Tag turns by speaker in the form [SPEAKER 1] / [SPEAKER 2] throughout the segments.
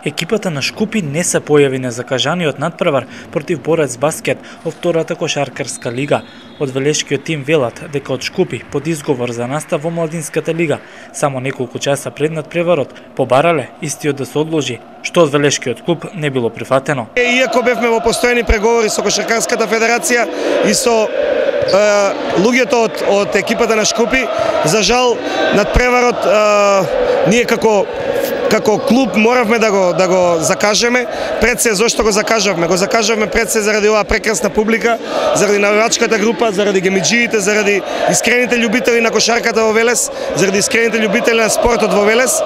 [SPEAKER 1] Екипата на Шкупи не се појави на закажаниот надпревар против Борец баскет во втората кошаркарска лига. Од велешкиот тим велат дека од Шкупи под изговор за настав во младинската лига само неколку часа пред надпреварот побарале истиот да се одложи, што од велешкиот клуб не било прифатено.
[SPEAKER 2] Иако бевме во постојани преговори со Кошаркарската федерација и со луѓето од екипата на Шкупи, за жал надпреварот ние како клуб моравме да го закажеме. Пред се зошто го закажавме? Го закажавме пред се заради оваа прекрасна публика, заради навивачката група, заради гемиџиите, заради искрените љубители на кошарката во Велес, заради искрените љубители на спортот во Велес,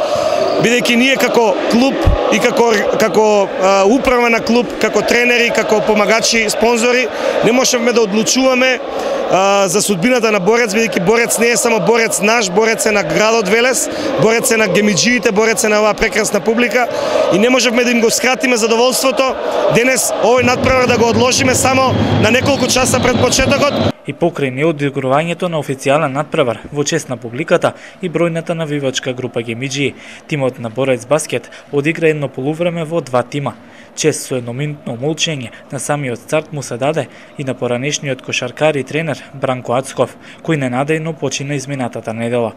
[SPEAKER 2] бидејќи ние како клуб и како управа на клуб, како тренери, како помагачи, спонзори, не можевме да одлучуваме за судбината на Борец, бидејќи Борец не е само борец наш, Борец е на градот Велес, Борец е на гемиџиите, Борец е на оваа прекрасна публика и не можевме да им го скратиме задоволството денес овој надпревар да го одложиме само на неколку часа пред почетокот.
[SPEAKER 1] И покрај неодигрувањето на официјален надпревар во чест на публиката и бројната навивачка група гемиџии, тимот на Борец баскет одигра едно полувреме во два тима. Чест со едноминутно молчење на самиот старт му се даде и на поранешниот кошаркар и тренер Бранко Ацков, кој ненадејно почина изминатата недела.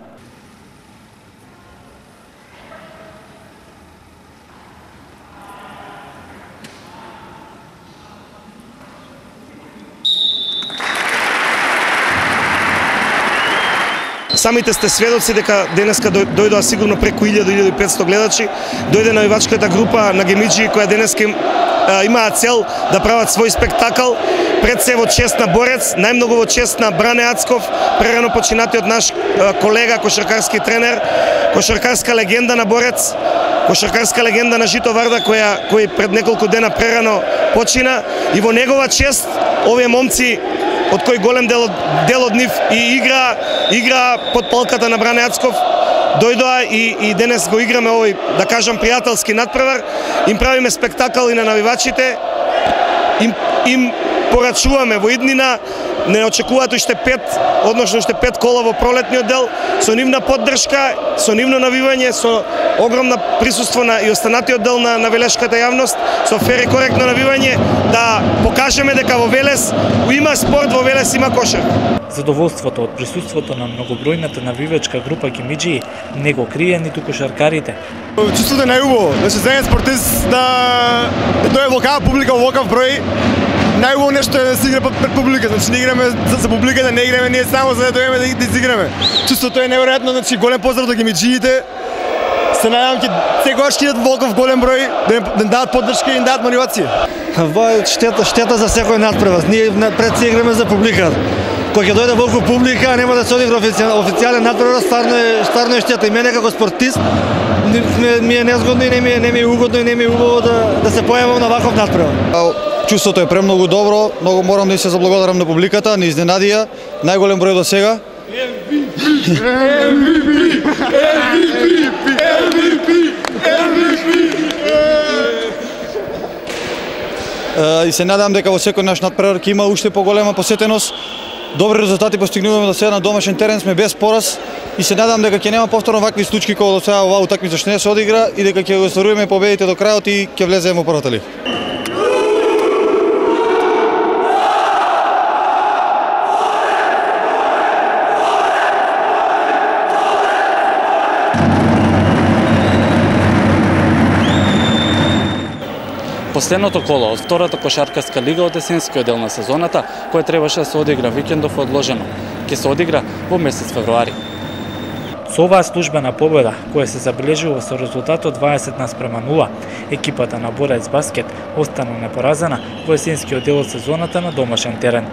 [SPEAKER 2] Самите сте сведоци дека денеска дојдоа сигурно преку 1000-1500 гледачи, дојде навивачката група на гемиџии која денеска имаат цел да прават свој спектакл, пред се во чест на Борец, најмногу во чест на Бране Ацков, прерано починатиот наш колега, кошаркарски тренер, кошаркарска легенда на Борец, кошаркарска легенда на Жито Варда кој пред неколку дена прерано почина и во негова чест овие момци од кој голем дел од нив и игра под палката на Бране Ацков, дојдоа и денес го играме овој, да кажам, пријателски надпревар, им правиме спектакл и на навивачите, им порачуваме во иднина, не очекуваат уште 5 кола во пролетниот дел, со нивна поддршка, со нивно навивање, со огромна присуство и останатиот дел на велешката јавност, со фер и коректно навивање, да покажеме дека во Велес има спорт, во Велес има кошар.
[SPEAKER 1] Задоволството од присуството на многобројната навивачка група гемиџии не го крие ниту кошаркарите.
[SPEAKER 3] Чувството е најубаво, значи за еден спортист да дојде во ваква публика, во ваков број, најубаво нешто е да се игра пред публика, значи не играме за публиката, не играме ние само за да дојдеме да изиграме. Чувството е неверојатно, значи голем поздрав до гемиџиите. Се надевам ќе секогаш ќе идат ваков голем број да им дадат поддршка и им дадат мотивација.
[SPEAKER 4] Ова е штета за секој надпревар. Ние пред се играме за публиката. Кога ќе дојде волку публика, нема да се одигра официјален надпревар, стварно е штета. И мене како спортист ми е незгодно и не ми е угодно и не ми е убаво да се појавам на ваков надпревар.
[SPEAKER 5] Чувството е премногу добро, многу морам да и се заблагодарам на публиката, ни изненадија, најголем број до сега. И се надам дека во секој наш надпревар ќе има уште поголема посетеност. Добри резултати постигнуваме до сега на домашен терен, сме без пораз и се надам дека ќе нема повторно вакви случаи како до сега оваа утакмица што не се одигра и дека ќе го остваруваме победите до крајот и ќе влеземе во првата лига.
[SPEAKER 1] Последното коло од втората кошаркарска лига од есенскиот дел на сезоната, која требаше да се одигра викендов, одложено. Ќе се одигра во месец февруари. Со оваа службена победа, која се забележува со резултатот 20:0, екипата на Борец баскет остана непоразена во есенскиот дел од сезоната на домашен терен.